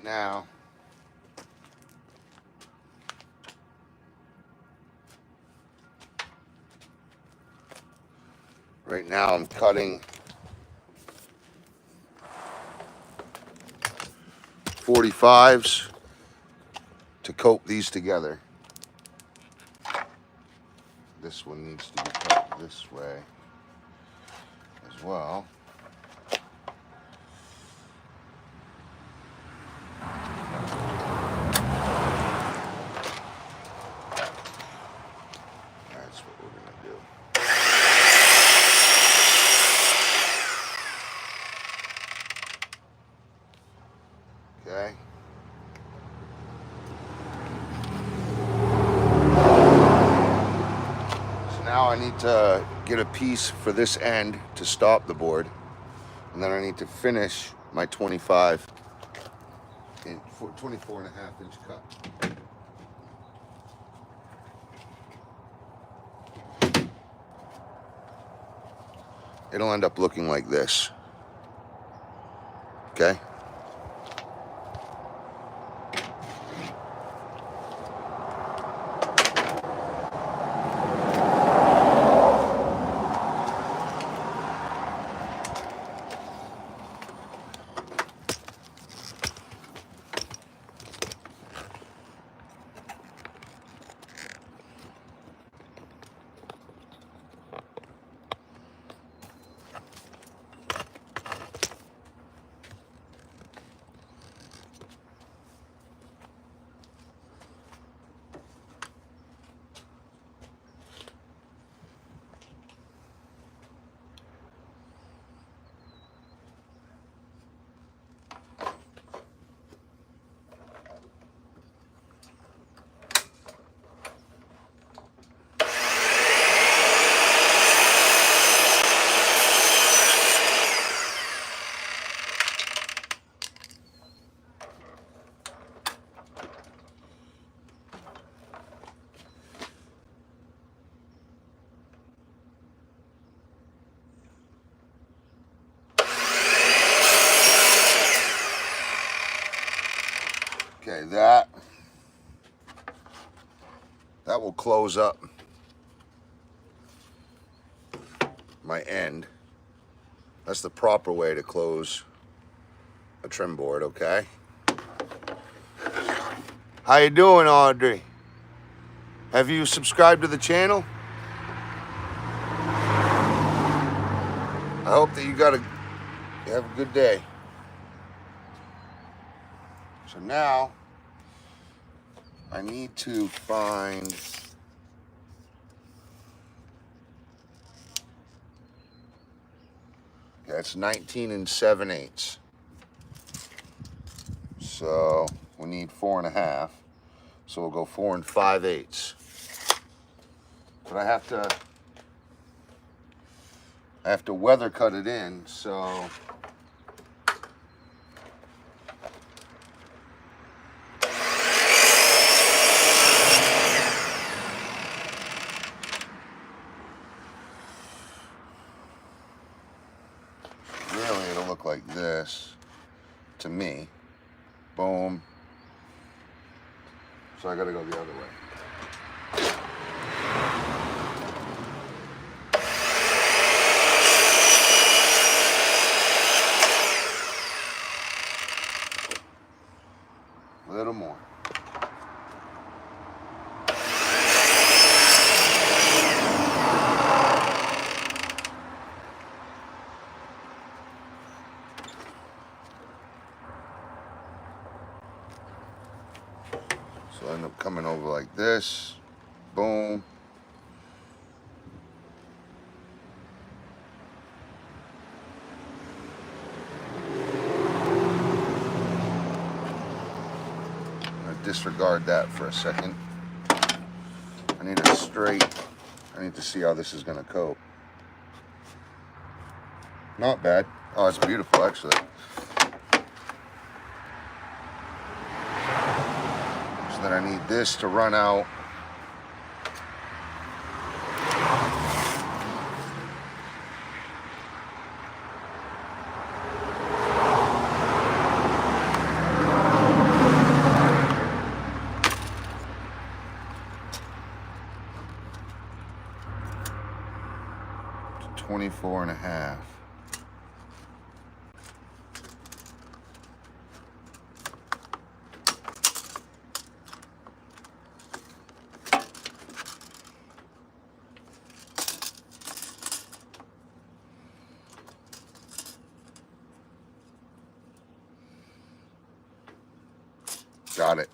now, I'm cutting 45s to cope these together. This one needs to be cut this way as well. That's what we're gonna do. Okay. So now I need to get a piece for this end to stop the board, and then I need to finish my 24 and a half inch cut. It'll end up looking like this. Okay. Okay, that will close up my end. That's the proper way to close a trim board, okay? How you doing, Audrey? Have you subscribed to the channel? I hope that you have a good day. So now I need to find that's 19 7/8. So we need 4 1/2. So we'll go 4 5/8. But I have to weather cut it in, so really it'll look like this to me. Boom. So I gotta go the other way. A little more. So I end up coming over like this. Boom. Disregard that for a second. I need it straight. I need to see how this is going to cope. Not bad. Oh, it's beautiful, actually. So then I need this to run out. 24 and a half. Got it.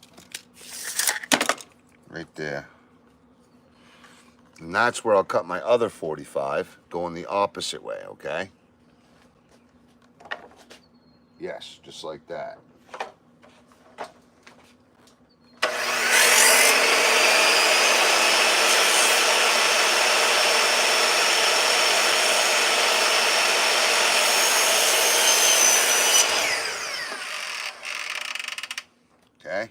Right there. And that's where I'll cut my other 45, going the opposite way, okay? Yes, just like that. Okay?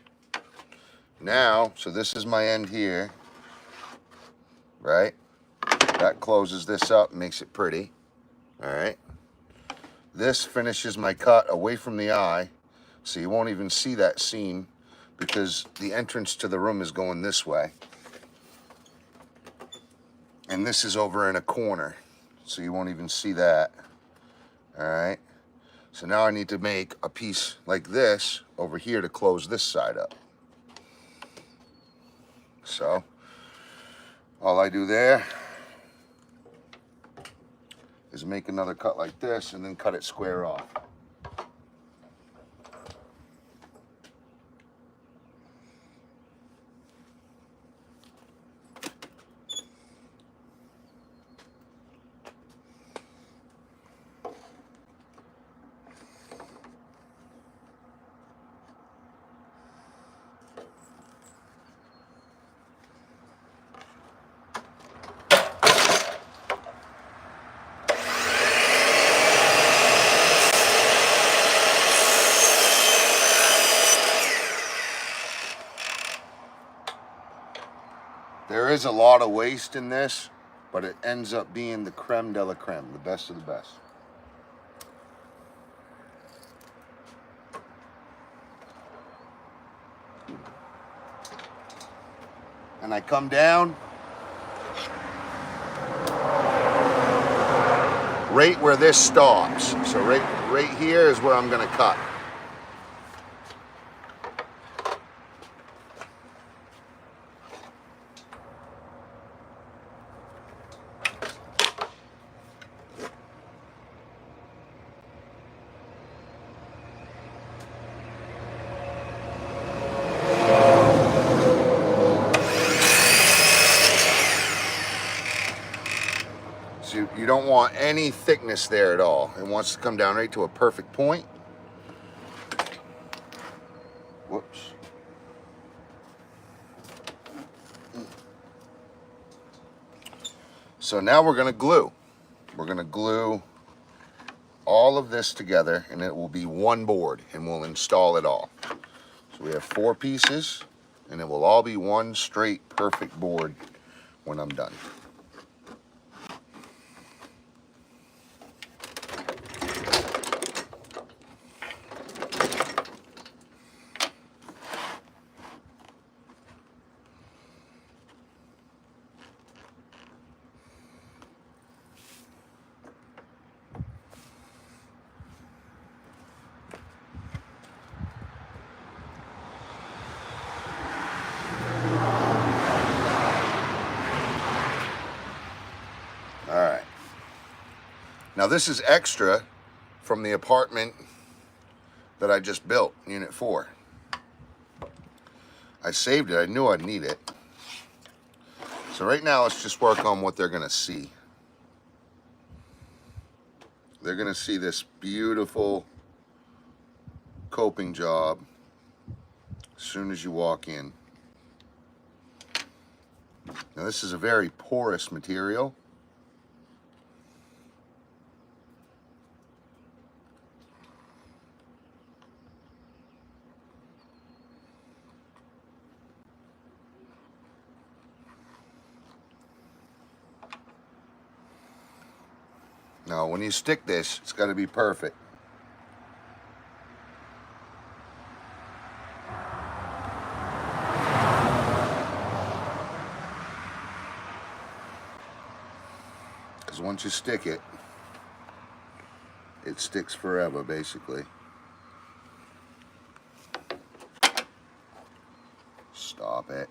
Now, so this is my end here, right? That closes this up, makes it pretty, all right? This finishes my cut away from the eye, so you won't even see that seam because the entrance to the room is going this way. And this is over in a corner, so you won't even see that, all right? So now I need to make a piece like this over here to close this side up. So, all I do there is make another cut like this and then cut it square off. There is a lot of waste in this, but it ends up being the creme de la creme, the best of the best. And I come down right where this stops. So right here is where I'm gonna cut. You don't want any thickness there at all. It wants to come down right to a perfect point. Whoops. So now we're gonna glue. We're gonna glue all of this together and it will be one board and we'll install it all. So we have 4 pieces and it will all be one straight perfect board when I'm done. All right. Now this is extra from the apartment that I just built, Unit 4. I saved it, I knew I'd need it. So right now let's just work on what they're gonna see. They're gonna see this beautiful coping job as soon as you walk in. Now this is a very porous material. Now when you stick this, it's got to be perfect. because once you stick it, it sticks forever, basically. Stop it.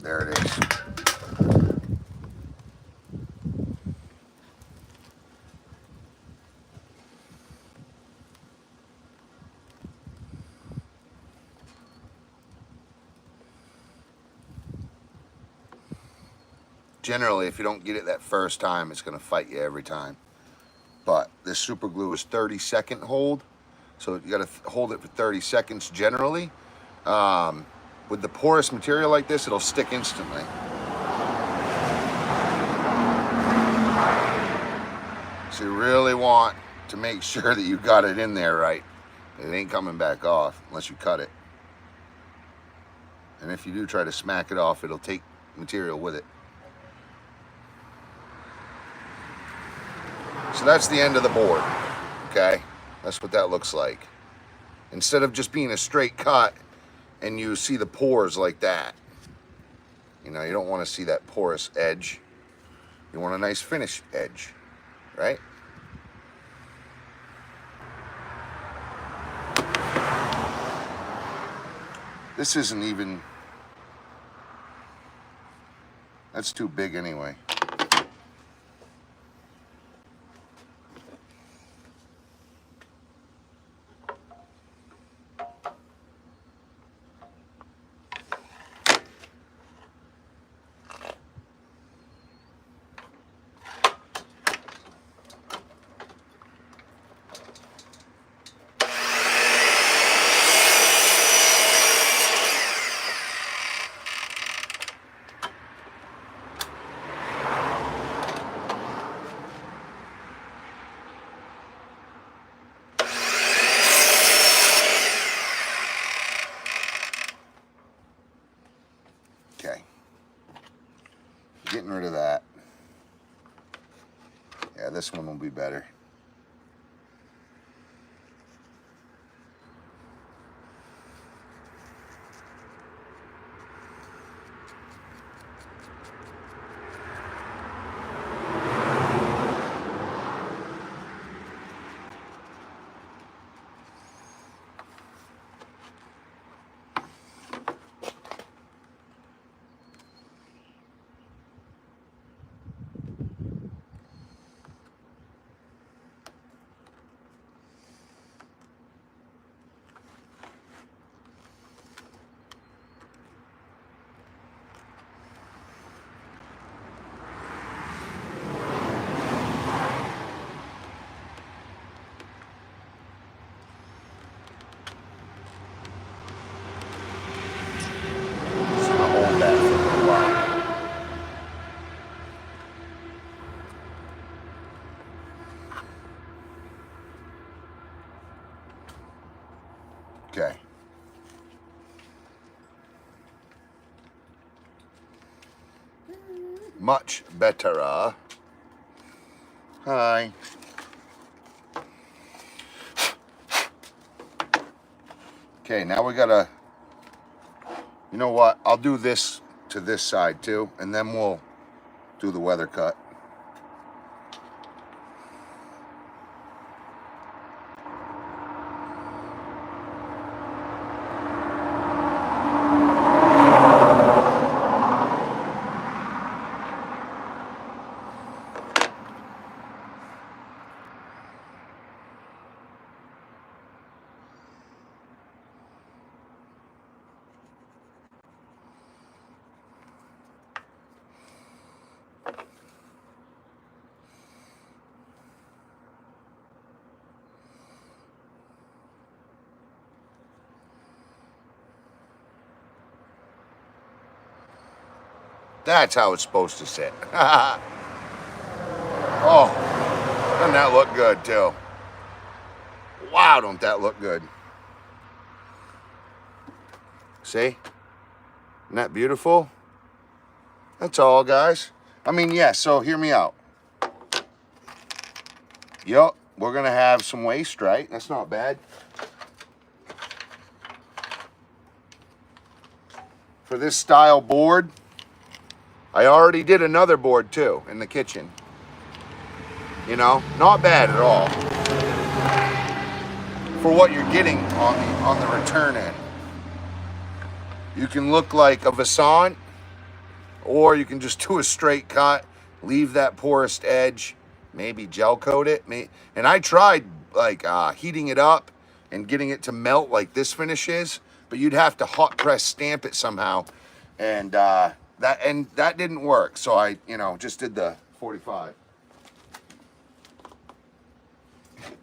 There it is. Generally, if you don't get it that first time, it's going to fight you every time. But this super glue is 30-second hold, so you got to hold it for 30 seconds generally. With the porous material like this, it'll stick instantly. So you really want to make sure that you got it in there right. It ain't coming back off unless you cut it. And if you do try to smack it off, it'll take material with it. So that's the end of the board, okay? That's what that looks like. Instead of just being a straight cut and you see the pores like that. You know, you don't want to see that porous edge. You want a nice finish edge, right? This isn't even, that's too big anyway. Okay, getting rid of that. Yeah, this one will be better. Okay. Much better. Hi. Okay, now we gotta, you know what? I'll do this to this side too, and then we'll do the weather cut. That's how it's supposed to sit. Oh, doesn't that look good too? Wow, don't that look good? See? Isn't that beautiful? That's all, guys. I mean, yeah, so hear me out. Yup, we're going to have some waste, right? That's not bad. For this style board, I already did another board too in the kitchen. You know, not bad at all for what you're getting on the return end. You can look like a Vassant, or you can just do a straight cut, leave that poorest edge, maybe gel coat it. And I tried like heating it up and getting it to melt like this finish is, but you'd have to hot press stamp it somehow, and that didn't work. So I, just did the 45.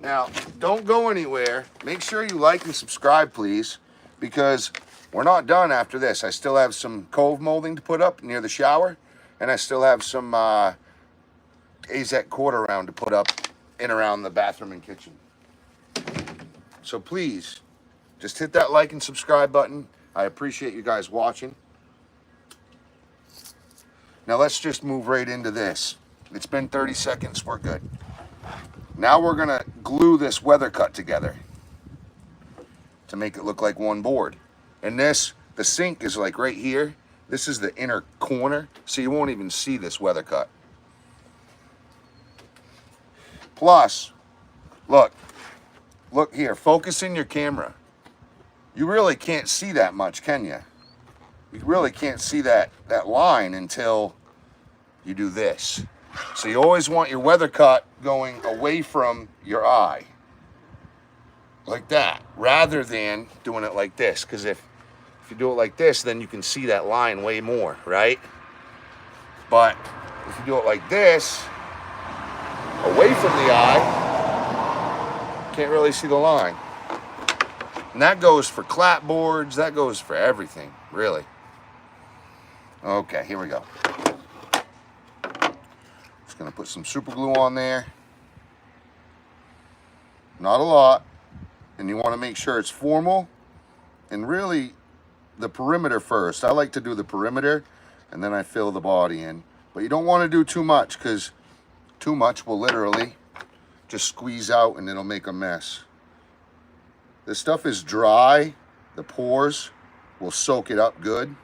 Now, don't go anywhere. Make sure you like and subscribe, please, because we're not done after this. I still have some Cove molding to put up near the shower, and I still have some Azek quarter round to put up in around the bathroom and kitchen. So please, just hit that like and subscribe button. I appreciate you guys watching. Now let's just move right into this. It's been 30 seconds, we're good. Now we're gonna glue this weather cut together to make it look like one board. And the sink is like right here. This is the inner corner, so you won't even see this weather cut. Plus, look here, focus in your camera. You really can't see that much, can you? You really can't see that line until you do this. So you always want your weather cut going away from your eye, like that, rather than doing it like this. Because if you do it like this, then you can see that line way more, right? But if you do it like this, away from the eye, can't really see the line. And that goes for clapboards, that goes for everything, really. Okay, here we go. Just gonna put some super glue on there. Not a lot. And you wanna make sure it's formal. And really, the perimeter first. I like to do the perimeter, and then I fill the body in. But you don't wanna do too much, because too much will literally just squeeze out and it'll make a mess. This stuff is dry. The pores will soak it up good.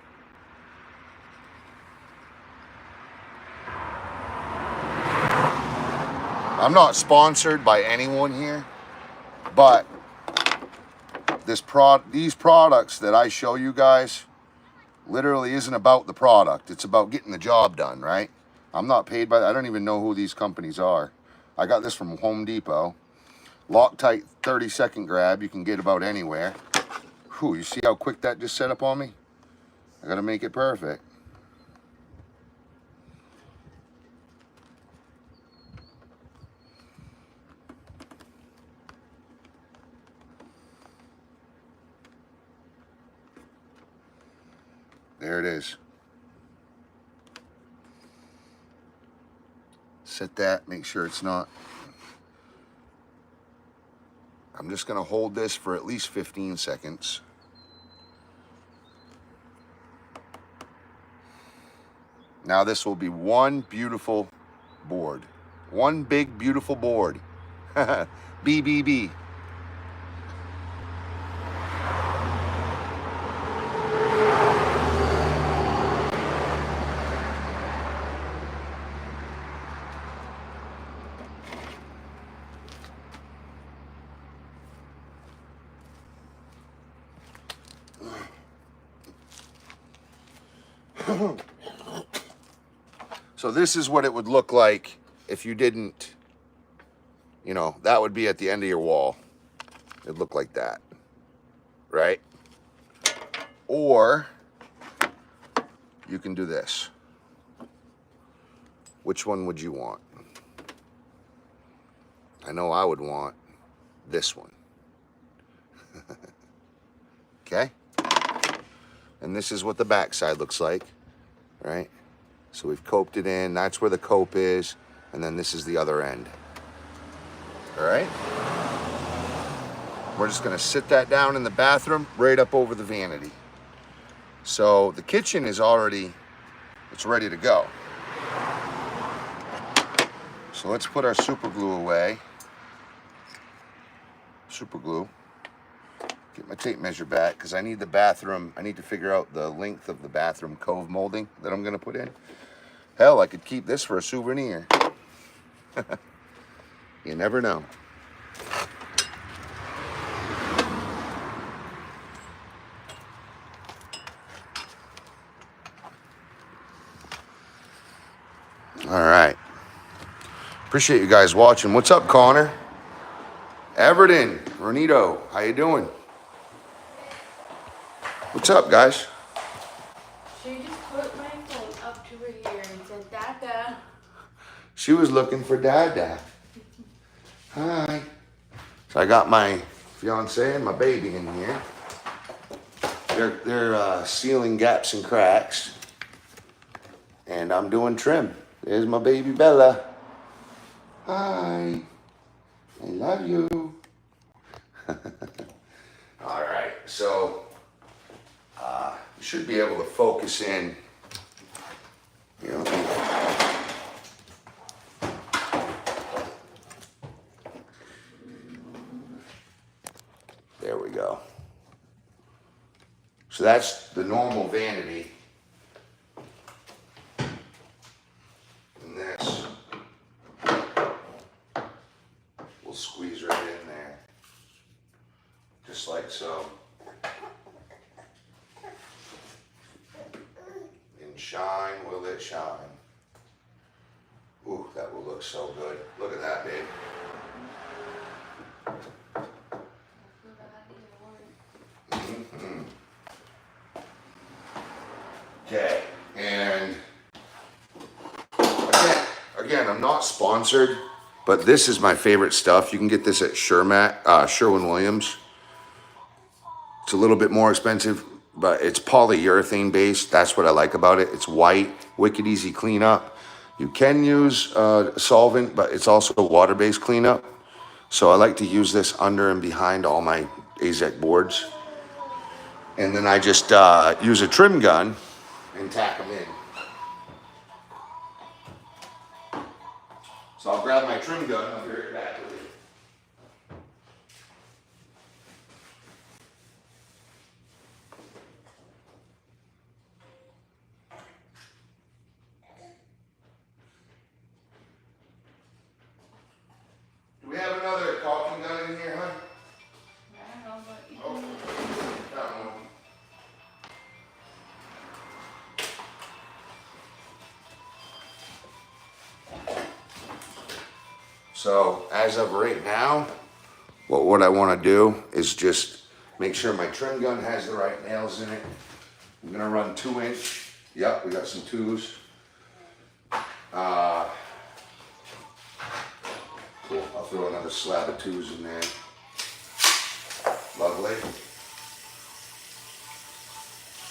I'm not sponsored by anyone here, but these products that I show you guys literally isn't about the product. It's about getting the job done, right? I'm not paid by, I don't even know who these companies are. I got this from Home Depot. Loctite 30-second grab, you can get about anywhere. Whew, you see how quick that just set up on me? I gotta make it perfect. There it is. Set that, make sure it's not. I'm just gonna hold this for at least 15 seconds. Now this will be one beautiful board. One big, beautiful board. BBB. So this is what it would look like if you didn't, that would be at the end of your wall. It'd look like that, right? Or you can do this. Which one would you want? I know I would want this one. Okay? And this is what the back side looks like, right? So we've coped it in. That's where the cope is. And then this is the other end. All right. We're just gonna sit that down in the bathroom right up over the vanity. So the kitchen is already, it's ready to go. So let's put our super glue away. Super glue. Get my tape measure back because I need the bathroom. I need to figure out the length of the bathroom Cove molding that I'm gonna put in. Hell, I could keep this for a souvenir. You never know. All right. Appreciate you guys watching. What's up, Connor? Everton, Renito, how you doing? What's up, guys? She just put my phone up to her ear and said, Dada. She was looking for Dada. Hi. So I got my fiance and my baby in here. They're sealing gaps and cracks. And I'm doing trim. There's my baby Bella. Hi. I love you. All right, so you should be able to focus in. You know, there we go. So that's the normal vanity. And this will squeeze right in there. Just like so. And shine, will it shine? Ooh, that will look so good. Look at that, babe. Okay, and again, I'm not sponsored, but this is my favorite stuff. You can get this at Sherwin-Williams. It's a little bit more expensive, but it's polyurethane based. That's what I like about it. It's white, wicked easy cleanup. You can use solvent, but it's also a water-based cleanup. So I like to use this under and behind all my Azek boards. And then I just use a trim gun and tack them in. So I'll grab my trim gun and I'll be right back with you. Do we have another caulking gun in here, huh? I don't know, but you Oh, that one. So as of right now, what I want to do is just make sure my trim gun has the right nails in it. I'm gonna run 2-inch. Yep, we got some 2s. Cool. I'll throw another slab of 2s in there. Lovely.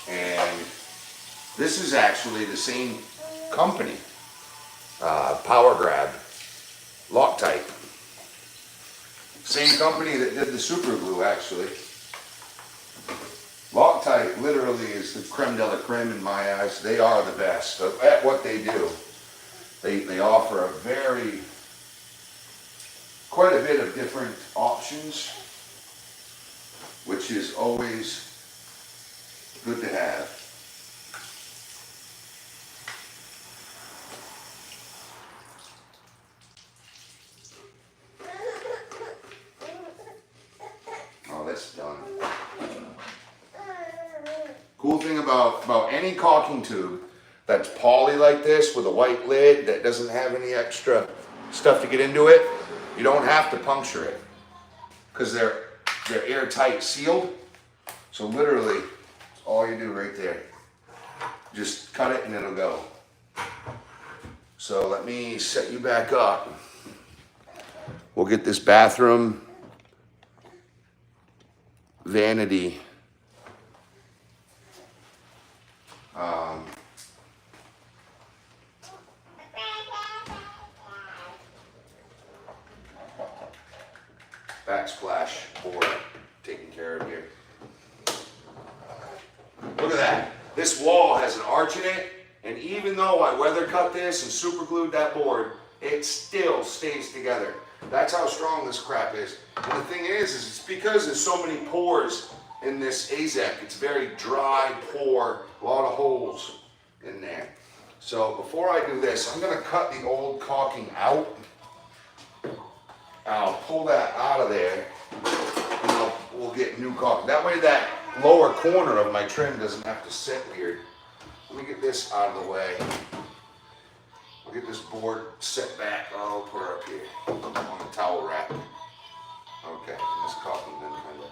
And this is actually the same company, Power Grab. Loctite. Same company that did the super glue, actually. Loctite literally is the creme de la creme in my eyes. They are the best at what they do. They offer quite a bit of different options, which is always good to have. That's done. Cool thing about any caulking tube that's poly like this with a white lid that doesn't have any extra stuff to get into it, you don't have to puncture it because they're airtight sealed. So literally, all you do right there, just cut it and it'll go. So let me set you back up. We'll get this bathroom vanity backsplash board taken care of here. Look at that. This wall has an arch in it, and even though I weather cut this and super glued that board, it still stays together. That's how strong this crap is. And the thing is it's because there's so many pores in this Azek. It's very dry, pore, a lot of holes in there. So before I do this, I'm gonna cut the old caulking out. I'll pull that out of there, and we'll get new caulking. That way that lower corner of my trim doesn't have to sit weird. Let me get this out of the way. I'll get this board set back. I'll put her up here on the towel rack. Okay, and this caulking then kind of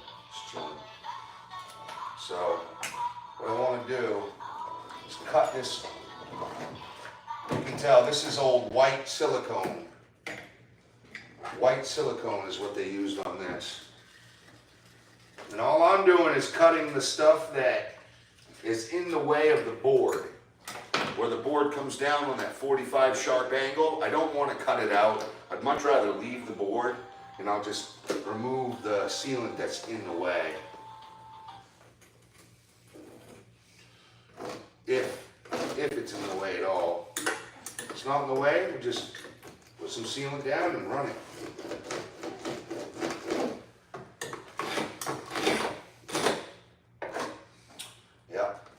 chilling. So what I want to do is cut this. You can tell this is old white silicone. White silicone is what they used on this. And all I'm doing is cutting the stuff that is in the way of the board. Where the board comes down on that 45 sharp angle, I don't want to cut it out. I'd much rather leave the board and I'll just remove the sealant that's in the way. If it's in the way at all. If it's not in the way, we just put some sealant down and run it. Yep.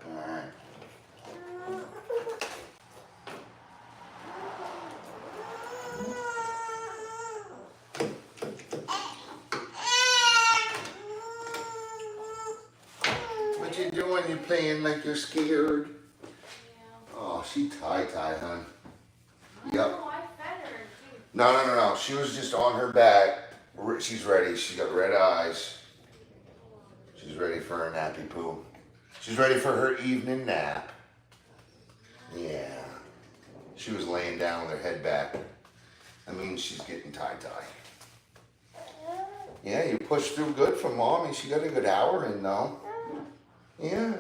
Alright. What you doing? You playing like you're scared? Yeah. Oh, she tie-tie, hon. Yep. No, I fed her too. No. She was just on her back. She's ready. She's got red eyes. She's ready for her nappy poo. She's ready for her evening nap. Yeah. She was laying down with her head back. That means she's getting tie-tie. Yeah, you pushed through good for Mommy. She got a good hour in though. Yeah.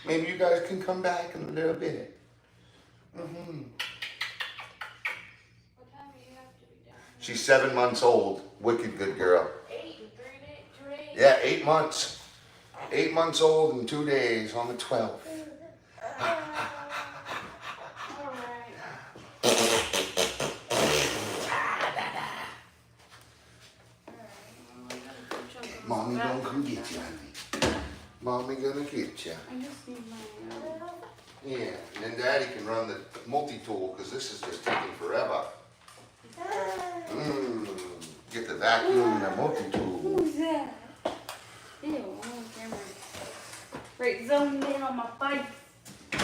Maybe you guys can come back in a little bit. What time do you have to be down? She's 7 months old. Wicked good girl. 8 and 3 days, 2 days? Yeah, 8 months. 8 months old and 2 days on the 12th. Alright. Mommy gonna come get you, honey. Mommy gonna get you. I just need my Yeah, and then Daddy can run the multi-tool because this is just taking forever. Get the vacuum and the multi-tool. Who's that? Ew, on camera. Right, zoom in on my face. Come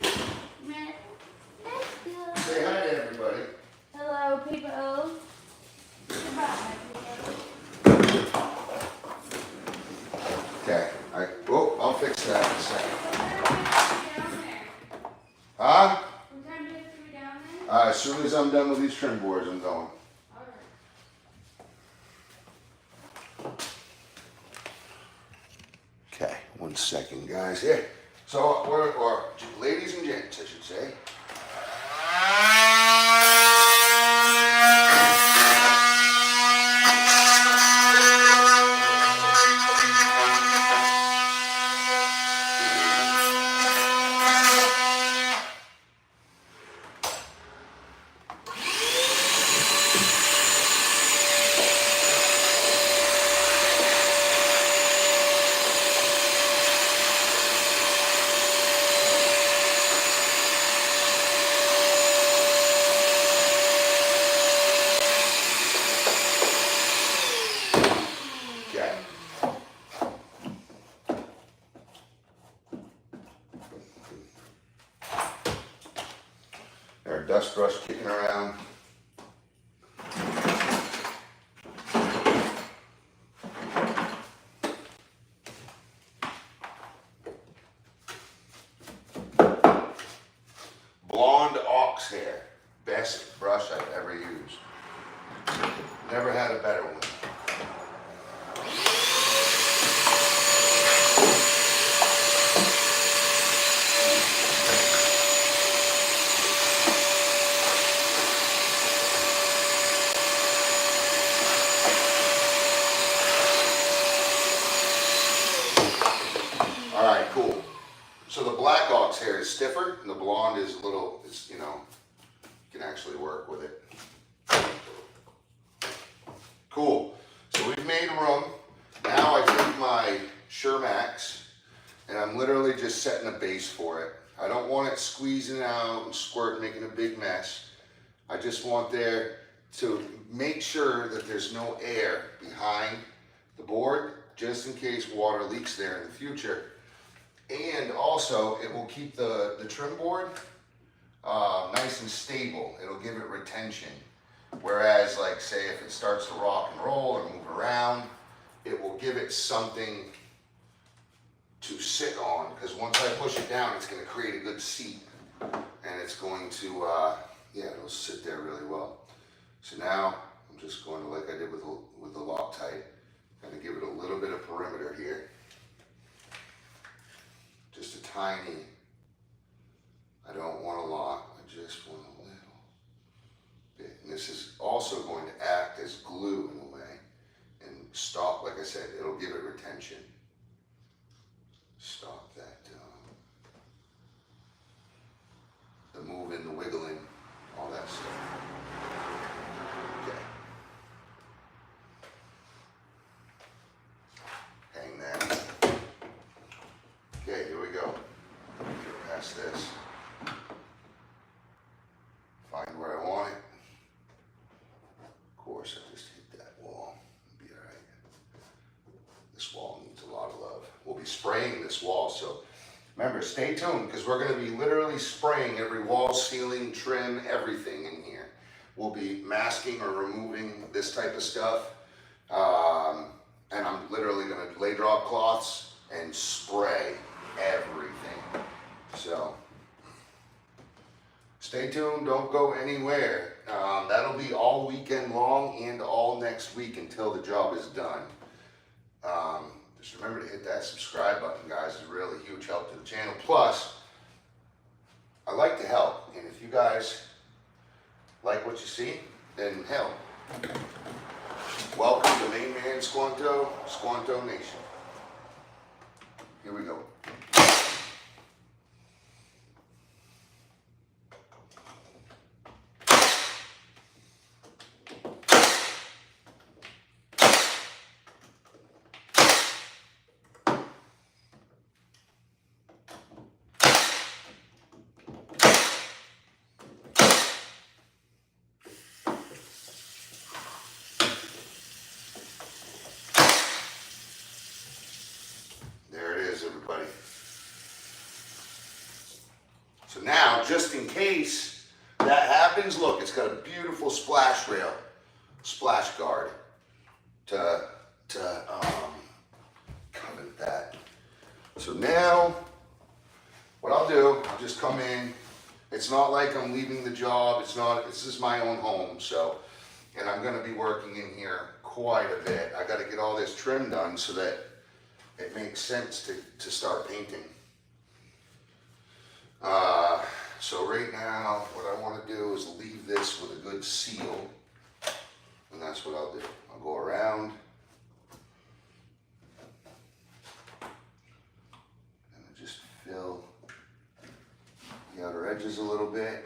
here. Man, let's go. Say hi to everybody. Hello, people. Goodbye, people. Okay, I'll fix that in a second. Down there. Huh? What time do you have to be down there? As soon as I'm done with these trim boards, I'm going. Okay, 1 second, guys. Here. So, or ladies and gents, I should say. Our dust brush kicking around. Blonde ox hair. Best brush I've ever used. Never had a better one. Black Ox hair is stiffer, and the blonde is a little, it's, you know, you can actually work with it. Cool. So we've made room. Now I take my Shermax, and I'm literally just setting a base for it. I don't want it squeezing out and squirting, making a big mess. I just want there to make sure that there's no air behind the board, just in case water leaks there in the future. And also, it will keep the trim board nice and stable. It'll give it retention. Whereas, like, say, if it starts to rock and roll or move around, it will give it something to sit on, because once I push it down, it's going to create a good seat, and it's going to, yeah, it'll sit there really well. So now I'm just going to, like I did with the Loctite, kind of give it a little bit of perimeter here. Just a tiny, I don't want a lot, I just want a little bit. And this is also going to act as glue in a way and stop, like I said, it'll give it retention. Stop that, the moving, the wiggling, all that stuff. Okay. Hang that. Okay, here we go. Get past this. Find where I want it. Of course, I just hit that wall. It'll be all right. This wall needs a lot of love. We'll be spraying this wall, so remember, stay tuned, because we're going to be literally spraying every wall, ceiling, trim, everything in here. We'll be masking or removing this type of stuff, and I'm literally going to lay drop cloths and spray everything. So stay tuned, don't go anywhere. That'll be all weekend long and all next week until the job is done. Just remember to hit that subscribe button, guys. It's a really huge help to the channel. Plus, I like to help, and if you guys like what you see, then hell, welcome to Main Man Squanto Nation. Here we go. Everybody. So now, just in case that happens, look, it's got a beautiful splash rail, splash guard to cover that. So now, what I'll do, I'll just come in. It's not like I'm leaving the job. This is my own home, so, and I'm going to be working in here quite a bit. I got to get all this trim done so that it makes sense to start painting. So right now, what I want to do is leave this with a good seal, and that's what I'll do. I'll go around, and I just fill the outer edges a little bit,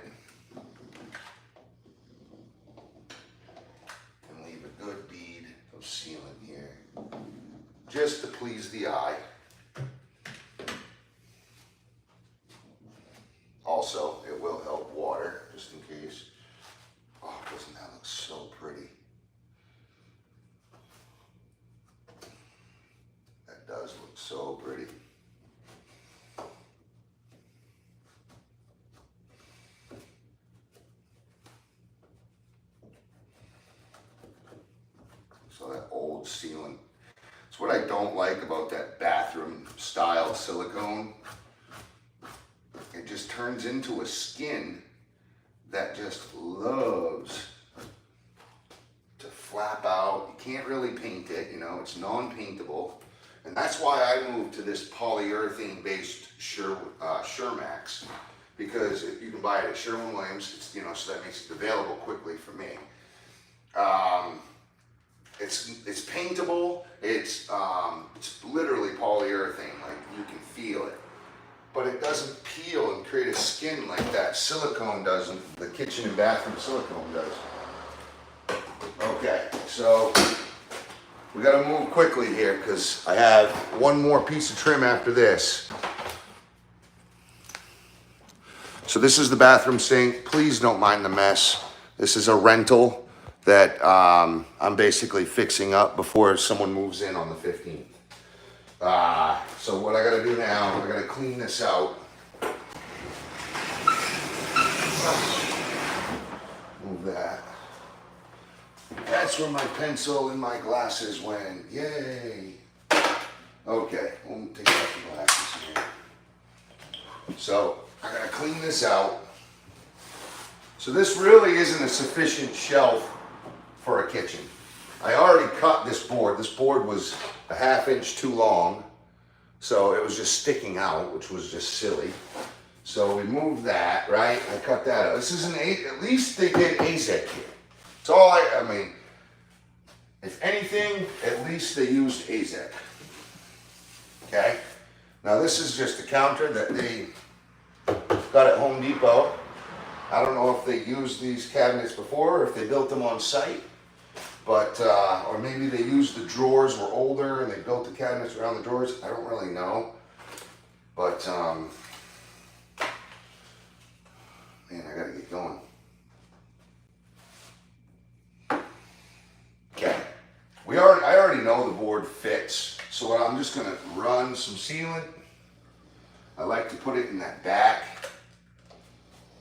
and leave a good bead of sealant here, just to please the eye. Also, it will help water, just in case. Oh, doesn't that look so pretty? That does look so pretty. So that old sealant. It's what I don't like about that bathroom style silicone. It just turns into a skin that just loves to flap out. You can't really paint it, you know, it's non-paintable. And that's why I moved to this polyurethane based Shermax, because you can buy it at Sherwin-Williams, it's, you know, so that makes it available quickly for me. It's paintable, it's literally polyurethane, like you can feel it. but it doesn't peel and create a skin like that silicone doesn't. The kitchen and bathroom silicone does. Okay, so we gotta move quickly here because I have one more piece of trim after this. So this is the bathroom sink. Please don't mind the mess. This is a rental that I'm basically fixing up before someone moves in on the 15th. So what I gotta do now, I gotta clean this out. Move that. That's where my pencil and my glasses went. Yay. Okay, we'll take out the glasses here. So I gotta clean this out. So this really isn't a sufficient shelf for a kitchen. I already cut this board. This board was a ½ inch too long, so it was just sticking out, which was just silly. So we moved that, right? I cut that out. This is at least they did Azek here. It's all I mean, if anything, at least they used Azek. Okay? Now this is just a counter that they got at Home Depot. I don't know if they used these cabinets before or if they built them on site. But, or maybe they used the drawers were older and they built the cabinets around the drawers. I don't really know. But, man, I gotta get going. Okay. I already know the board fits. So what I'm just gonna run some sealant. I like to put it in that back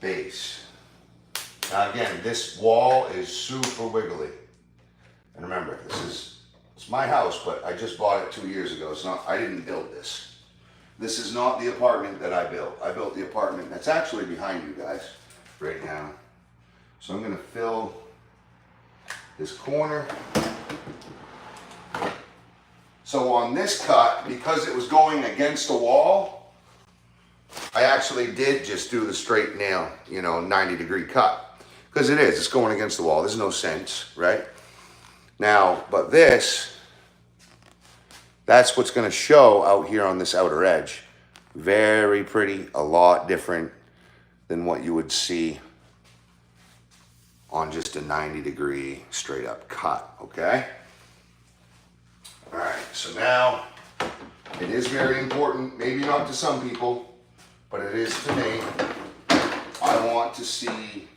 base. Now again, this wall is super wiggly. And remember, it's my house, but I just bought it 2 years ago. I didn't build this. This is not the apartment that I built. I built the apartment that's actually behind you guys right now. So I'm gonna fill this corner. So on this cut, because it was going against the wall, I actually did just do the straight nail, 90-degree cut. Because it's going against the wall. There's no sense, right? Now, but that's what's going to show out here on this outer edge. Very pretty, a lot different than what you would see on just a 90-degree straight up cut, okay? All right, so now it is very important, maybe not to some people, but it is to me. I want to see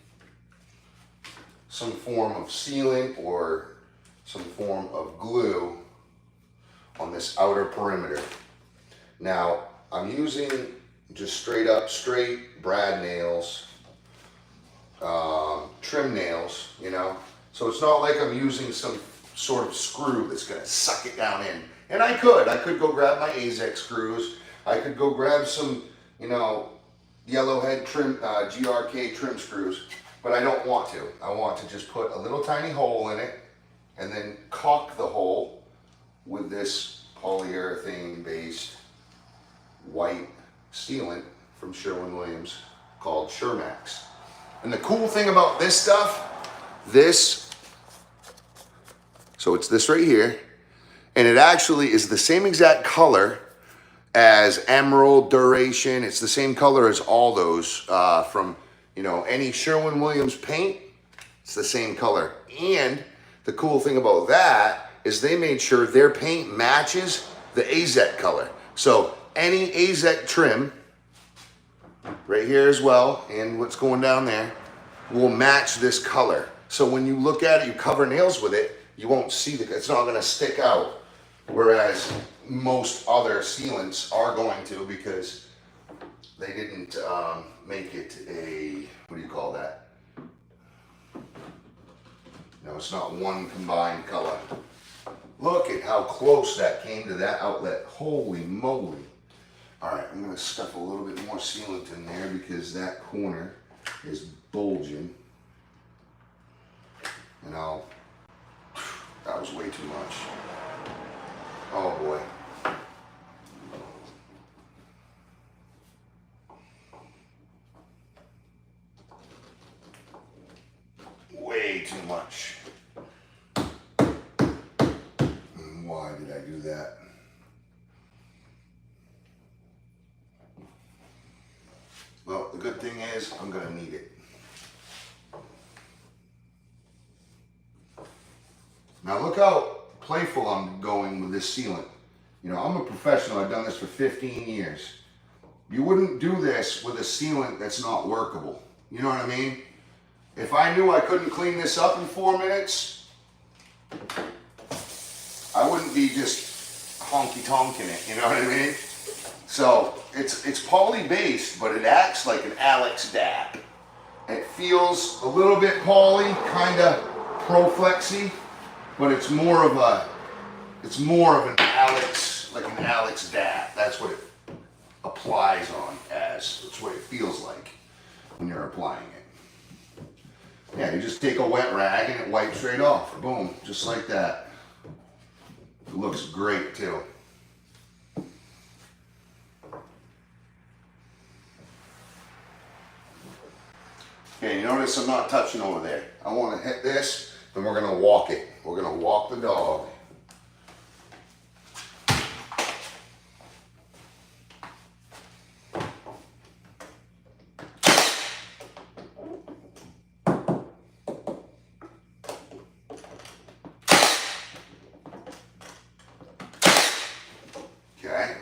some form of sealant or some form of glue on this outer perimeter. Now, I'm using just straight brad nails, trim nails, So it's not like I'm using some sort of screw that's gonna suck it down in. And I could go grab my Azek screws. I could go grab some, yellow head trim, GRK trim screws, but I don't want to. I want to just put a little tiny hole in it and then caulk the hole with this polyurethane based white sealant from Sherwin-Williams called Shermax. And the cool thing about this stuff, so it's this right here, and it actually is the same exact color as Emerald Duration. It's the same color as all those from, any Sherwin-Williams paint. It's the same color. And the cool thing about that is they made sure their paint matches the Azek color. So any Azek trim, right here as well, and what's going down there, will match this color. So when you look at it, you cover nails with it, you won't see it's not gonna stick out. Whereas most other sealants are going to, because they didn't make it a, what do you call that? No, it's not one combined color. Look at how close that came to that outlet. Holy moly. All right, I'm gonna stuff a little bit more sealant in there because that corner is bulging. And that was way too much. Oh boy. Way too much. Why did I do that? Well, the good thing is I'm gonna need it. Now look how playful I'm going with this sealant. You know, I'm a professional, I've done this for 15 years. You wouldn't do this with a sealant that's not workable. You know what I mean? If I knew I couldn't clean this up in 4 minutes, I wouldn't be just honky-tonking it, you know what I mean? So it's poly based, but it acts like an Alex dab. It feels a little bit poly, kind of pro-flexy, but it's more of an Alex, like an Alex dab. That's what it applies on as. That's what it feels like when you're applying it. Yeah, you just take a wet rag and it wipes right off. Boom, just like that. It looks great too. Okay, you notice I'm not touching over there. I want to hit this, and we're going to walk it. We're going to walk the dog. Okay.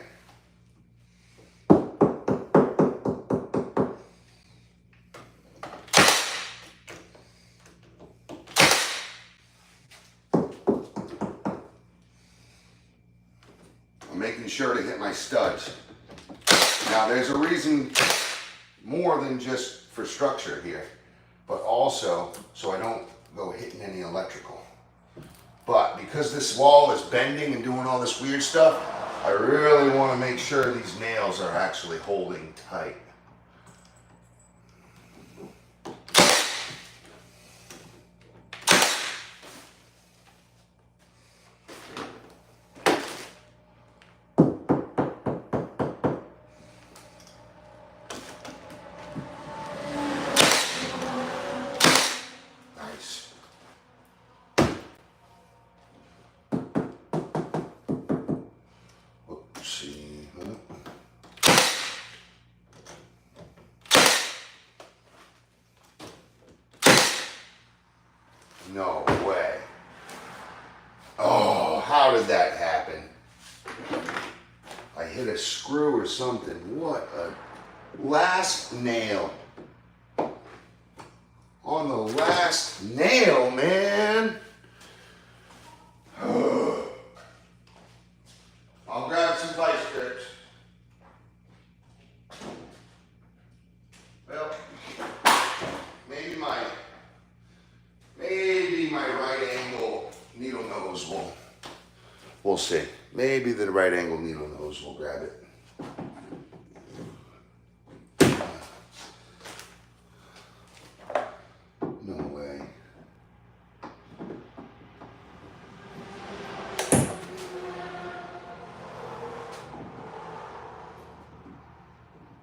I'm making sure to hit my studs. Now there's a reason more than just for structure here, but also so I don't go hitting any electrical. But because this wall is bending and doing all this weird stuff, I really want to make sure these nails are actually holding tight. Nice. Oopsie. No way. Oh, how did that happen? I hit a screw or something. What a last nail. On the last nail, man. I'll grab some vice grips. Well, maybe my right angle needle nose we'll see. Maybe the right angle needle nose will grab it. No way.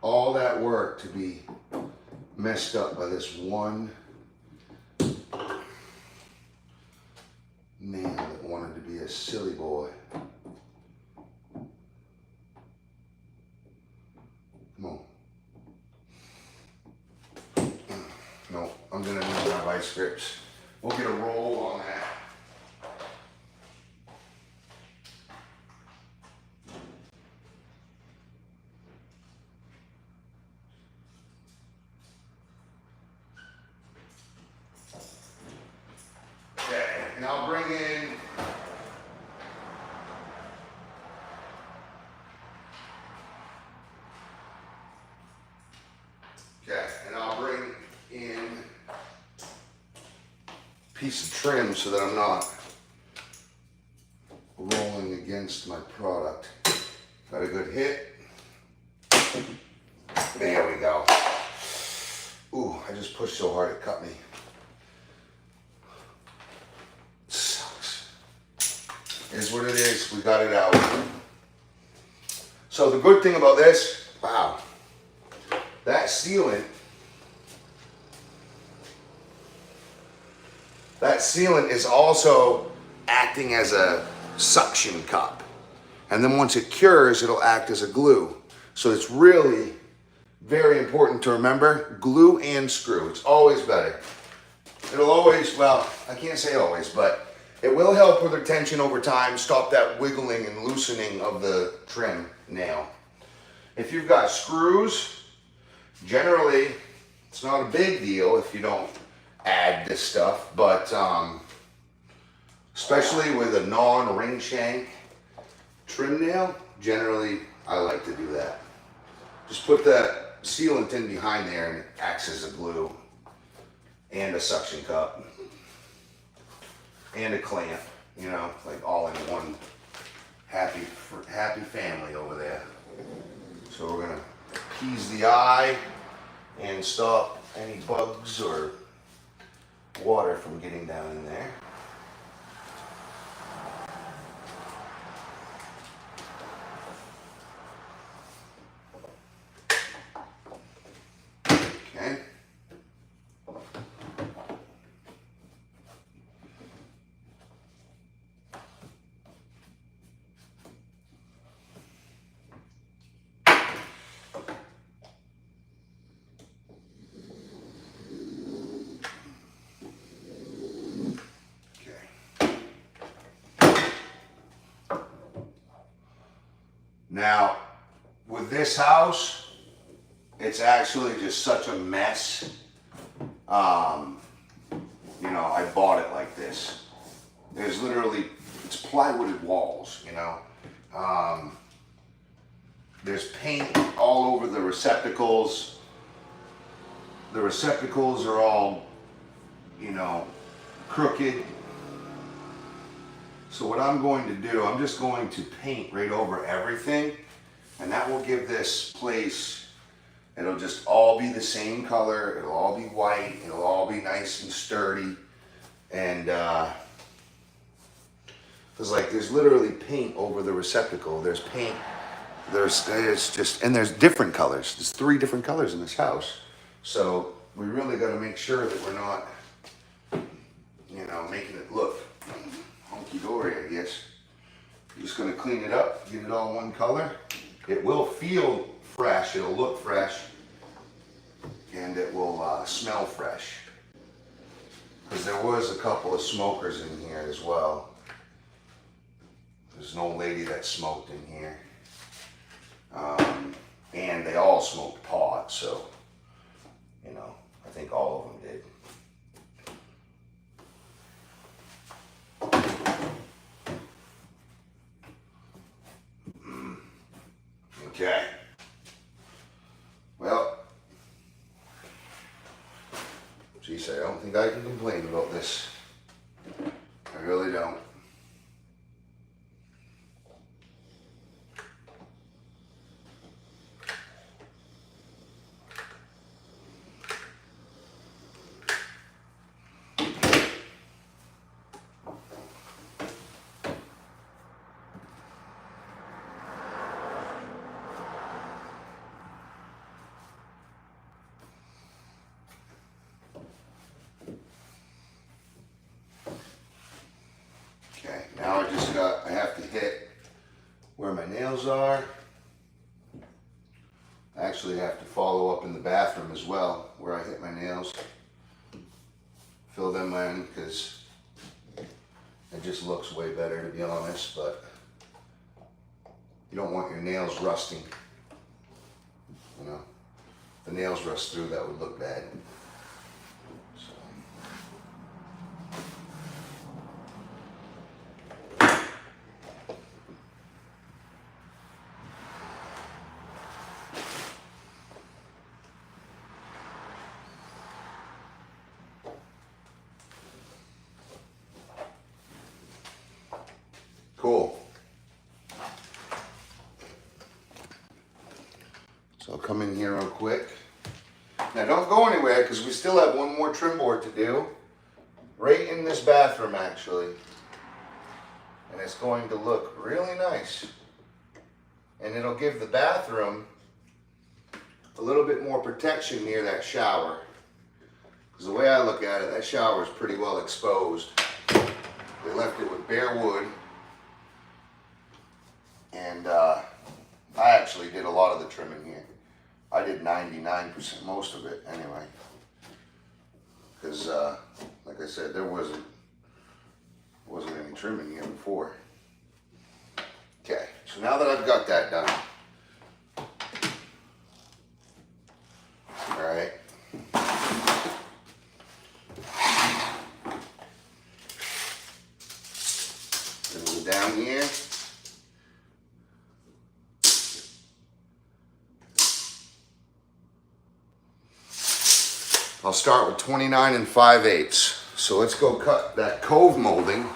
All that work to be messed up by this one man that wanted to be a silly boy. Come on. No, I'm gonna need my vice grips. We'll get a roll on that. Okay, and I'll bring in piece of trim so that I'm not rolling against my product. Got a good hit. There we go. Ooh, I just pushed so hard it cut me. Sucks. Is what it is. We got it out. So the good thing about this, wow, that sealant is also acting as a suction cup. And then once it cures, it'll act as a glue. So it's really very important to remember, glue and screw. It's always better. It'll always, well, I can't say always, but it will help with retention over time, stop that wiggling and loosening of the trim nail. If you've got screws, generally, it's not a big deal if you don't add this stuff, but especially with a non-ring shank trim nail, generally I like to do that. Just put that sealant in behind there and it acts as a glue and a suction cup and a clamp, you know, like all in one happy family over there. So we're gonna appease the eye and stop any bugs or water from getting down in there. Okay. Now, with this house, it's actually just such a mess. You know, I bought it like this. There's literally, it's plywooded walls, you know. There's paint all over the receptacles. The receptacles are all, you know, crooked. So what I'm going to do, I'm just going to paint right over everything, and that will give this place, it'll just all be the same color, it'll all be white, it'll all be nice and sturdy, and because like there's literally paint over the receptacle, there's paint, there's just, and there's different colors, there's 3 different colors in this house, so we really got to make sure that we're not, you know, making it look hunky-dory, I guess. Just gonna clean it up, get it all one color. It will feel fresh, it'll look fresh, and it will smell fresh. Because there was a couple of smokers in here as well. There's an old lady that smoked in here. And they all smoked pot, so, you know, I think all of them did. Okay. Well, geez, I don't think I can complain about this. I really don't. Okay, now I have to hit where my nails are. I actually have to follow up in the bathroom as well, where I hit my nails. Fill them in, because it just looks way better, to be honest, but you don't want your nails rusting. You know, if the nails rust through, that would look bad. Cool. So I'll come in here real quick. Now don't go anywhere, because we still have one more trim board to do. Right in this bathroom, actually. And it's going to look really nice. And it'll give the bathroom a little bit more protection near that shower. Because the way I look at it, that shower is pretty well exposed. They left it with bare wood. And I actually did a lot of the trimming here. I I did 99%, most of it anyway. Because, like I said, there wasn't any trimming here before. Okay, so now that I've got that done, all right. Gonna go down here. I'll start with 29 5/8. So let's go cut that Cove molding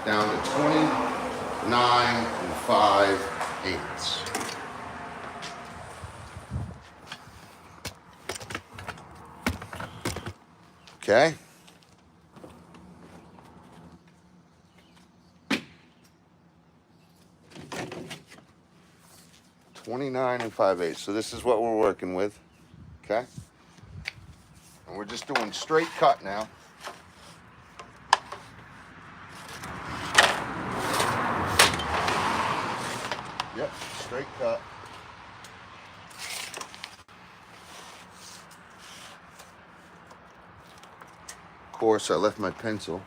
down to 29 5/8. Okay. $29 5/8. So this is what we're working with. Okay. And we're just doing straight cut now. Yep, straight cut. Of course, I left my pencil.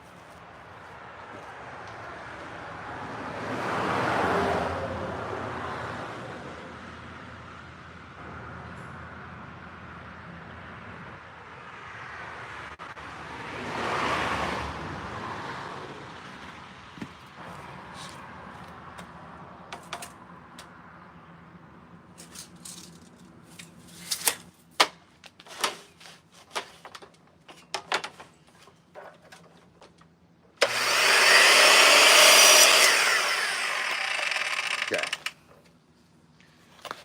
Okay.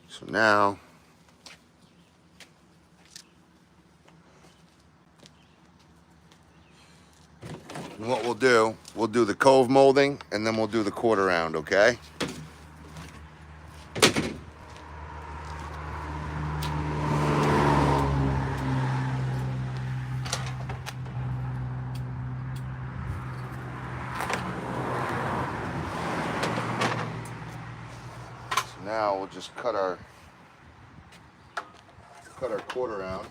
So now, what we'll do the Cove molding and then we'll do the quarter round, okay? So now we'll just cut our quarter round.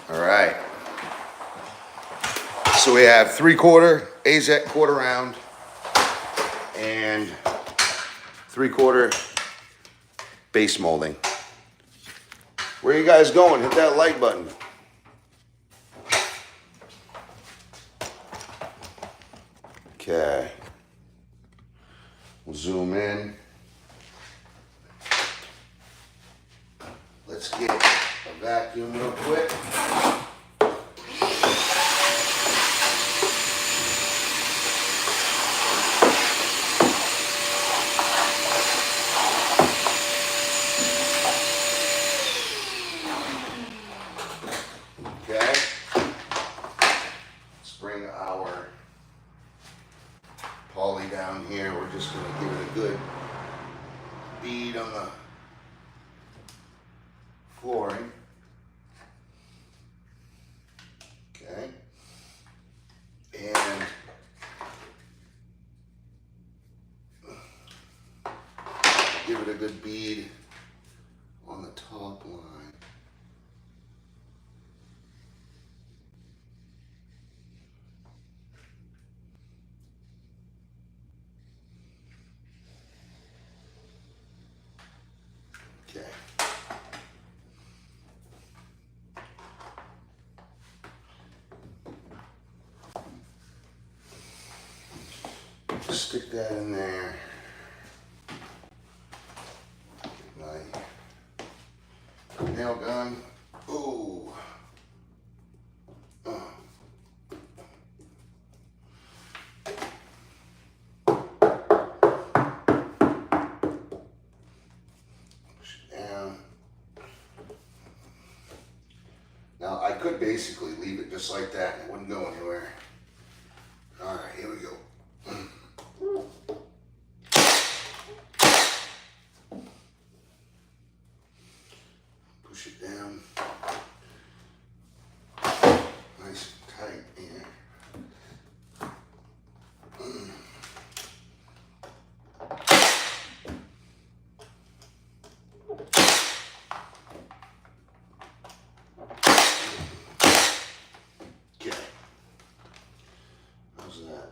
All right. So we have 3/4 Azek quarter round and 3/4 base molding. Where are you guys going? Hit that like button. Okay. We'll zoom in. Let's get a vacuum real quick. Okay. Let's bring our poly down here. We're just going to give it a good bead on the flooring. Okay. And give it a good bead on the top line. Okay. Stick that in there. My nail gun. Ooh. Now I could basically leave it just like that and it wouldn't go anywhere. All right, here we go. Push it down. Nice and tight here. Okay. How's that?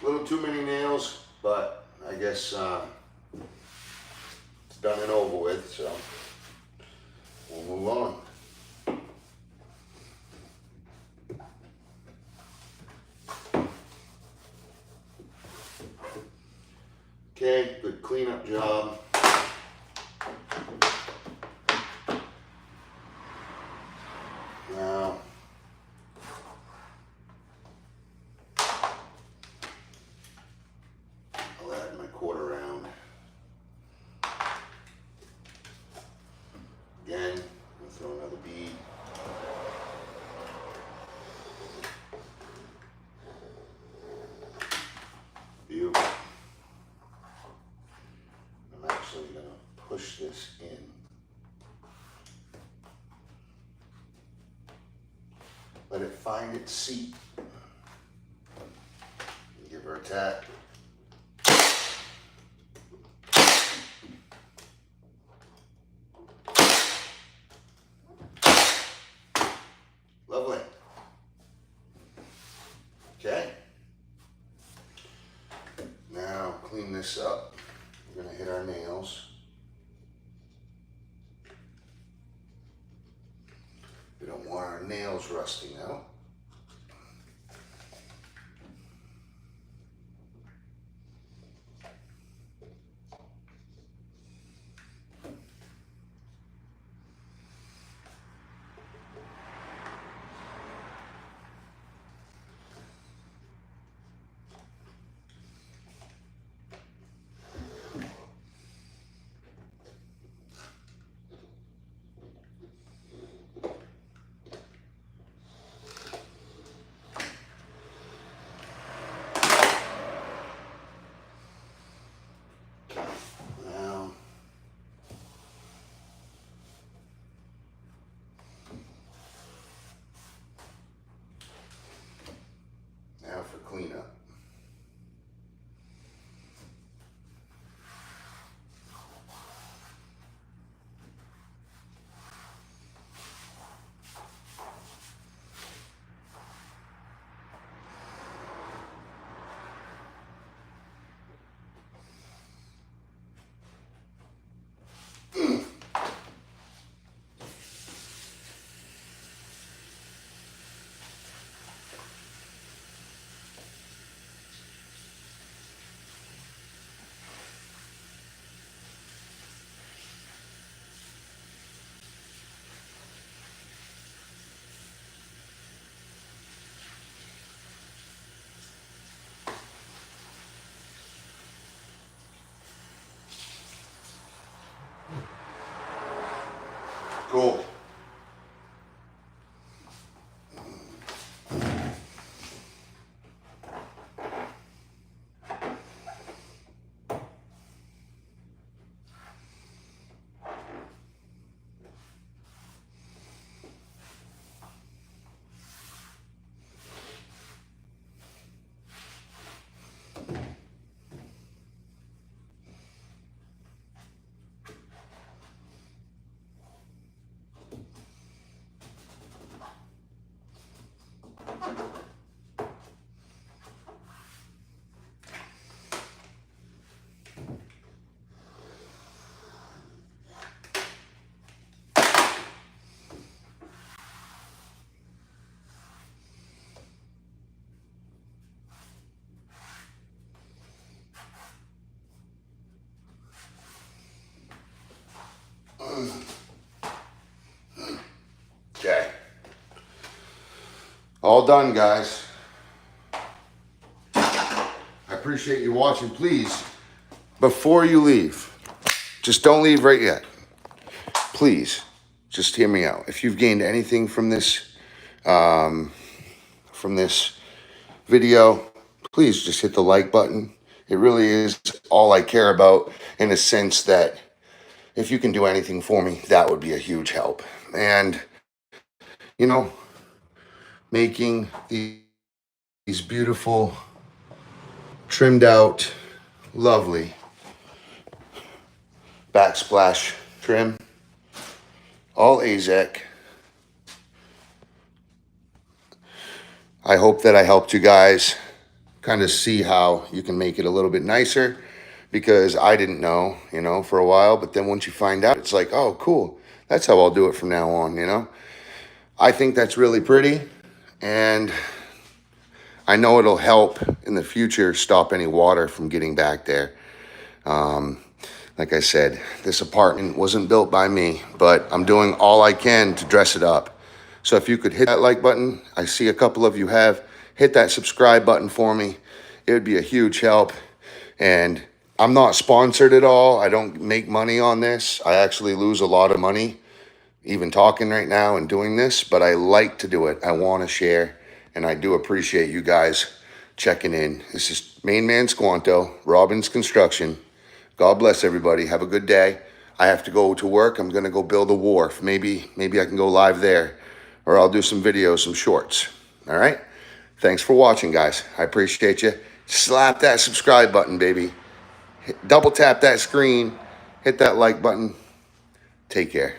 A little too many nails, but I guess it's done and over with, so we'll move on. Okay, good cleanup job. Now, I'll add my quarter round. Again, I'll throw another bead. Beautiful. I'm actually going to push this in. Let it find its seat. Give her a tap. Lovely. Okay. Now clean this up. We're going to hit our nails. We don't want our nails rusting out. Now for cleanup. Cool. Okay. All done, guys. I appreciate you watching. Please, before you leave, just don't leave right yet. Please, just hear me out. If you've gained anything from this video, please just hit the like button. It really is all I care about, in a sense that if you can do anything for me, that would be a huge help. And, you know, making these beautiful, trimmed out, lovely backsplash trim, all Azek. I hope that I helped you guys kind of see how you can make it a little bit nicer, because I didn't know, you know, for a while. But then once you find out, it's like, oh, cool. That's how I'll do it from now on, you know. I think that's really pretty, and I know it'll help in the future stop any water from getting back there. Like I said, this apartment wasn't built by me, but I'm doing all I can to dress it up. So if you could hit that like button, I see a couple of you have, hit that subscribe button for me. It would be a huge help. And I'm not sponsored at all. I don't make money on this. I actually lose a lot of money even talking right now and doing this, but I like to do it. I want to share, and I do appreciate you guys checking in. This is Main Man Squanto, Robbins Construction. God bless everybody. Have a good day. I have to go to work. I'm going to go build a wharf. Maybe I can go live there, or I'll do some videos, some shorts. All right? Thanks for watching, guys. I appreciate you. Slap that subscribe button, baby. Double tap that screen. Hit that like button. Take care.